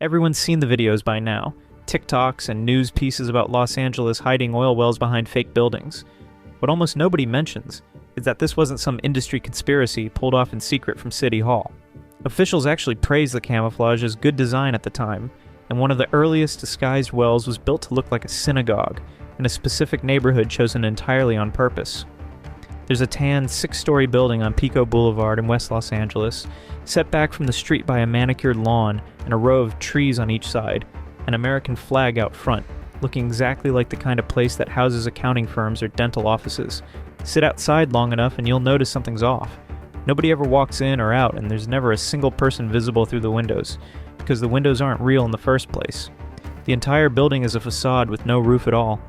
Everyone's seen the videos by now. TikToks and news pieces about Los Angeles hiding oil wells behind fake buildings. What almost nobody mentions is that this wasn't some industry conspiracy pulled off in secret from City Hall. Officials actually praised the camouflage as good design at the time, and one of the earliest disguised wells was built to look like a synagogue in a specific neighborhood chosen entirely on purpose. There's a tan 6-story building on Pico Boulevard in West Los Angeles, set back from the street by a manicured lawn and a row of trees on each side, an American flag out front, looking exactly like the kind of place that houses accounting firms or dental offices. Sit outside long enough and you'll notice something's off. Nobody ever walks in or out, and there's never a single person visible through the windows, because the windows aren't real in the first place. The entire building is a facade with no roof at all.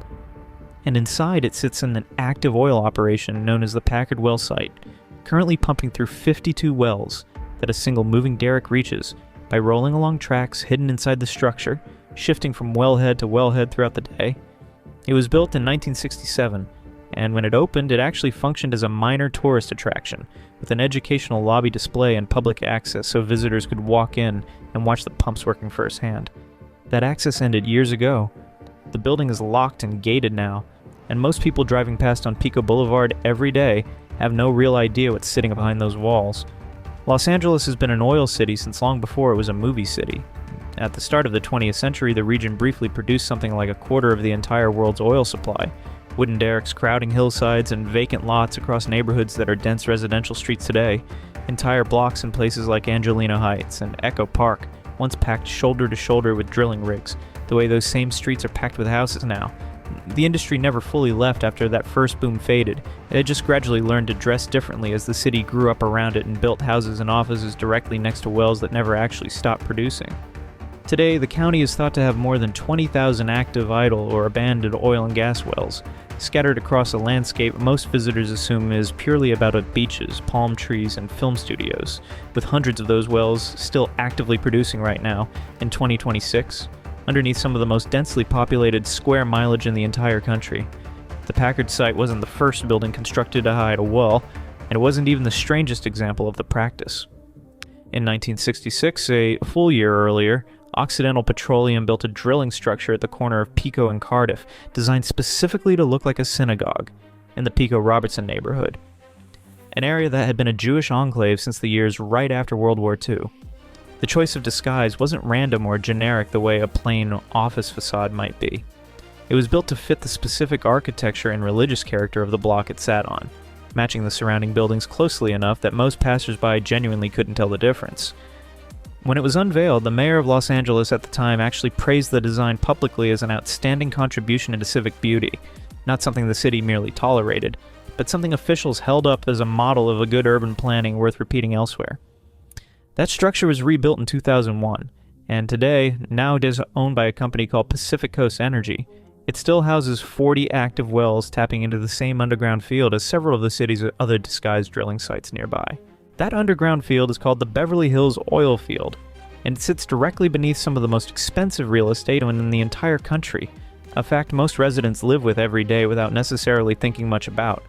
And inside it sits in an active oil operation known as the Packard well site, currently pumping through 52 wells that a single moving derrick reaches by rolling along tracks hidden inside the structure, shifting from wellhead to wellhead throughout the day. It was built in 1967, and when it opened, it actually functioned as a minor tourist attraction, with an educational lobby display and public access so visitors could walk in and watch the pumps working firsthand. That access ended years ago. The building is locked and gated now, and most people driving past on Pico Boulevard every day have no real idea what's sitting behind those walls. Los Angeles has been an oil city since long before it was a movie city. At the start of the 20th century, the region briefly produced something like a quarter of the entire world's oil supply. Wooden derricks crowding hillsides and vacant lots across neighborhoods that are dense residential streets today. Entire blocks in places like Angelina Heights and Echo Park, once packed shoulder to shoulder with drilling rigs, the way those same streets are packed with houses now. The industry never fully left after that first boom faded. It had just gradually learned to dress differently as the city grew up around it and built houses and offices directly next to wells that never actually stopped producing. Today, the county is thought to have more than 20,000 active, idle, or abandoned oil and gas wells, scattered across a landscape most visitors assume is purely about beaches, palm trees, and film studios, with hundreds of those wells still actively producing right now in 2026. Underneath some of the most densely populated square mileage in the entire country. The Packard site wasn't the first building constructed to hide a well, and it wasn't even the strangest example of the practice. In 1966, a full year earlier, Occidental Petroleum built a drilling structure at the corner of Pico and Cardiff, designed specifically to look like a synagogue, in the Pico-Robertson neighborhood, an area that had been a Jewish enclave since the years right after World War II. The choice of disguise wasn't random or generic the way a plain office facade might be. It was built to fit the specific architecture and religious character of the block it sat on, matching the surrounding buildings closely enough that most passersby genuinely couldn't tell the difference. When it was unveiled, the mayor of Los Angeles at the time actually praised the design publicly as an outstanding contribution into civic beauty, not something the city merely tolerated, but something officials held up as a model of a good urban planning worth repeating elsewhere. That structure was rebuilt in 2001, and today, now it is owned by a company called Pacific Coast Energy. It still houses 40 active wells tapping into the same underground field as several of the city's other disguised drilling sites nearby. That underground field is called the Beverly Hills Oil Field, and it sits directly beneath some of the most expensive real estate in the entire country, a fact most residents live with every day without necessarily thinking much about.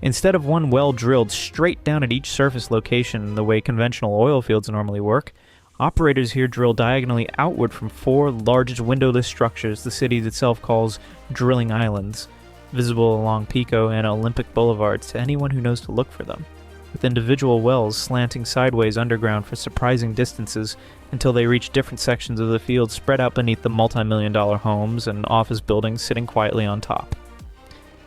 Instead of one well drilled straight down at each surface location the way conventional oil fields normally work, operators here drill diagonally outward from 4 large windowless structures the city itself calls drilling islands, visible along Pico and Olympic Boulevards to anyone who knows to look for them, with individual wells slanting sideways underground for surprising distances until they reach different sections of the field spread out beneath the multi-million-dollar homes and office buildings sitting quietly on top.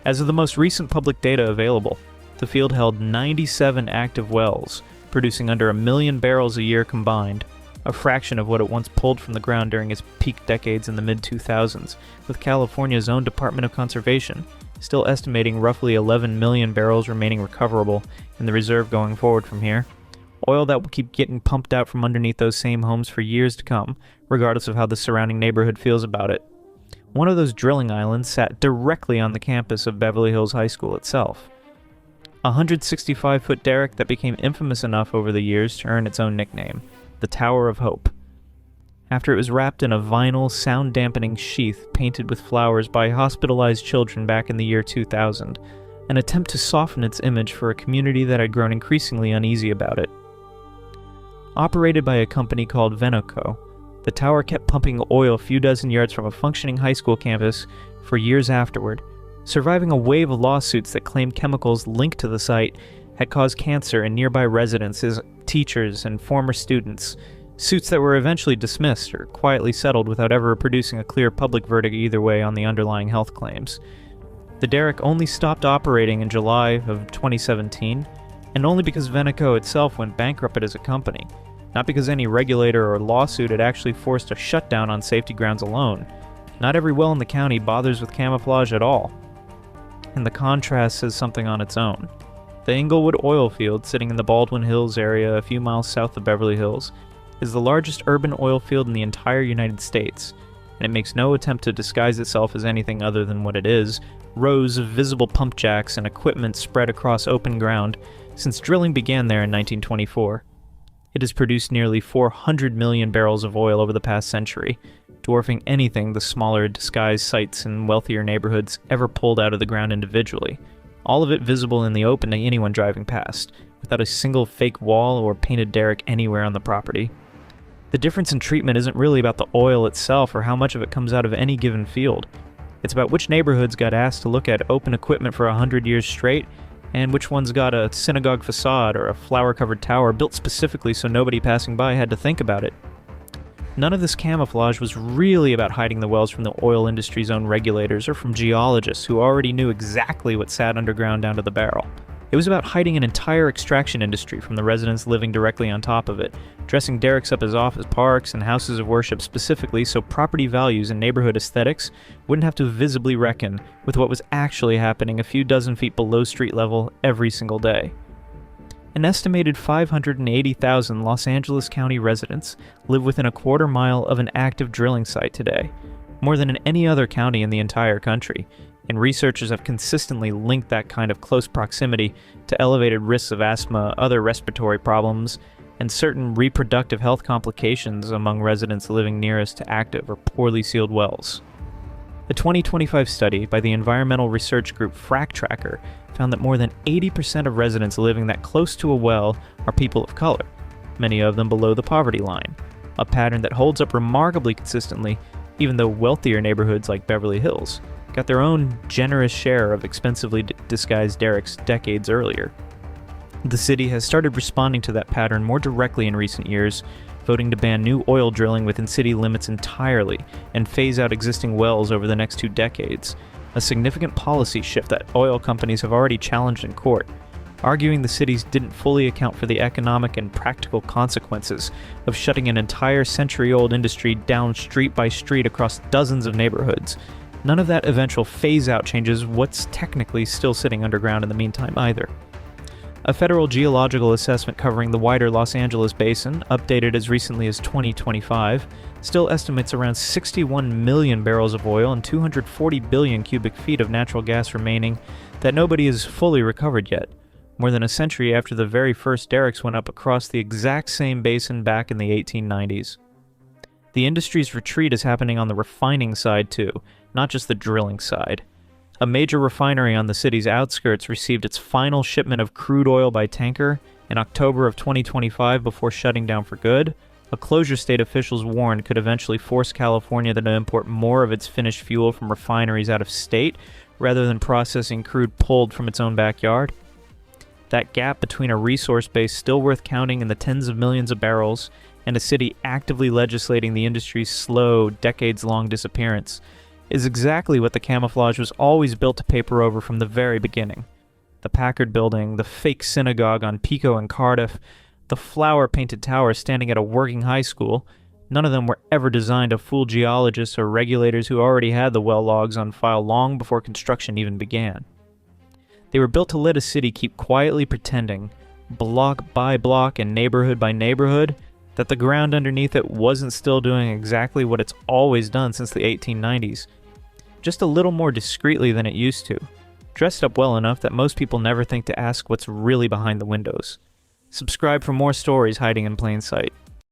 As of the most recent public data available, the field held 97 active wells, producing under 1 million barrels a year combined, a fraction of what it once pulled from the ground during its peak decades in the mid-2000s, with California's own Department of Conservation still estimating roughly 11 million barrels remaining recoverable in the reserve going forward from here. Oil that will keep getting pumped out from underneath those same homes for years to come, regardless of how the surrounding neighborhood feels about it. One of those drilling islands sat directly on the campus of Beverly Hills High School itself. A 165-foot derrick that became infamous enough over the years to earn its own nickname, the Tower of Hope. After it was wrapped in a vinyl, sound-dampening sheath painted with flowers by hospitalized children back in the year 2000, an attempt to soften its image for a community that had grown increasingly uneasy about it. Operated by a company called Venoco, The tower kept pumping oil a few dozen yards from a functioning high school campus for years afterward, surviving a wave of lawsuits that claimed chemicals linked to the site had caused cancer in nearby residents, teachers, and former students, suits that were eventually dismissed or quietly settled without ever producing a clear public verdict either way on the underlying health claims. The derrick only stopped operating in July of 2017, and only because Veneco itself went bankrupt as a company, not because any regulator or lawsuit had actually forced a shutdown on safety grounds alone. Not every well in the county bothers with camouflage at all, and the contrast says something on its own. The Inglewood oil field, sitting in the Baldwin Hills area a few miles south of Beverly Hills, is the largest urban oil field in the entire United States, and it makes no attempt to disguise itself as anything other than what it is: rows of visible pump jacks and equipment spread across open ground since drilling began there in 1924. It has produced nearly 400 million barrels of oil over the past century, dwarfing anything the smaller disguised sites in wealthier neighborhoods ever pulled out of the ground individually, all of it visible in the open to anyone driving past, without a single fake wall or painted derrick anywhere on the property. The difference in treatment isn't really about the oil itself or how much of it comes out of any given field. It's about which neighborhoods got asked to look at open equipment for 100 years straight, and which ones got a synagogue facade or a flower-covered tower built specifically so nobody passing by had to think about it. None of this camouflage was really about hiding the wells from the oil industry's own regulators or from geologists who already knew exactly what sat underground down to the barrel. It was about hiding an entire extraction industry from the residents living directly on top of it, dressing derricks up as office parks and houses of worship specifically so property values and neighborhood aesthetics wouldn't have to visibly reckon with what was actually happening a few dozen feet below street level every single day. An estimated 580,000 Los Angeles County residents live within a quarter mile of an active drilling site today, more than in any other county in the entire country, and researchers have consistently linked that kind of close proximity to elevated risks of asthma, other respiratory problems, and certain reproductive health complications among residents living nearest to active or poorly sealed wells. A 2025 study by the environmental research group Frack Tracker found that more than 80% of residents living that close to a well are people of color, many of them below the poverty line, a pattern that holds up remarkably consistently even though wealthier neighborhoods like Beverly Hills got their own generous share of expensively disguised derricks decades earlier. The city has started responding to that pattern more directly in recent years, voting to ban new oil drilling within city limits entirely and phase out existing wells over the next 2 decades, a significant policy shift that oil companies have already challenged in court, arguing the cities didn't fully account for the economic and practical consequences of shutting an entire century-old industry down street by street across dozens of neighborhoods. None of that eventual phase-out changes what's technically still sitting underground in the meantime either. A federal geological assessment covering the wider Los Angeles basin, updated as recently as 2025, still estimates around 61 million barrels of oil and 240 billion cubic feet of natural gas remaining that nobody has fully recovered yet, more than a century after the very first derricks went up across the exact same basin back in the 1890s. The industry's retreat is happening on the refining side too, not just the drilling side. A major refinery on the city's outskirts received its final shipment of crude oil by tanker in October of 2025 before shutting down for good. A closure state officials warned could eventually force California to import more of its finished fuel from refineries out of state rather than processing crude pulled from its own backyard. That gap between a resource base still worth counting in the tens of millions of barrels and a city actively legislating the industry's slow, decades-long disappearance is exactly what the camouflage was always built to paper over from the very beginning. The Packard building, the fake synagogue on Pico and Cardiff, the flower-painted tower standing at a working high school, none of them were ever designed to fool geologists or regulators who already had the well logs on file long before construction even began. They were built to let a city keep quietly pretending, block by block and neighborhood by neighborhood, that the ground underneath it wasn't still doing exactly what it's always done since the 1890s, just a little more discreetly than it used to, dressed up well enough that most people never think to ask what's really behind the windows. Subscribe for more stories hiding in plain sight.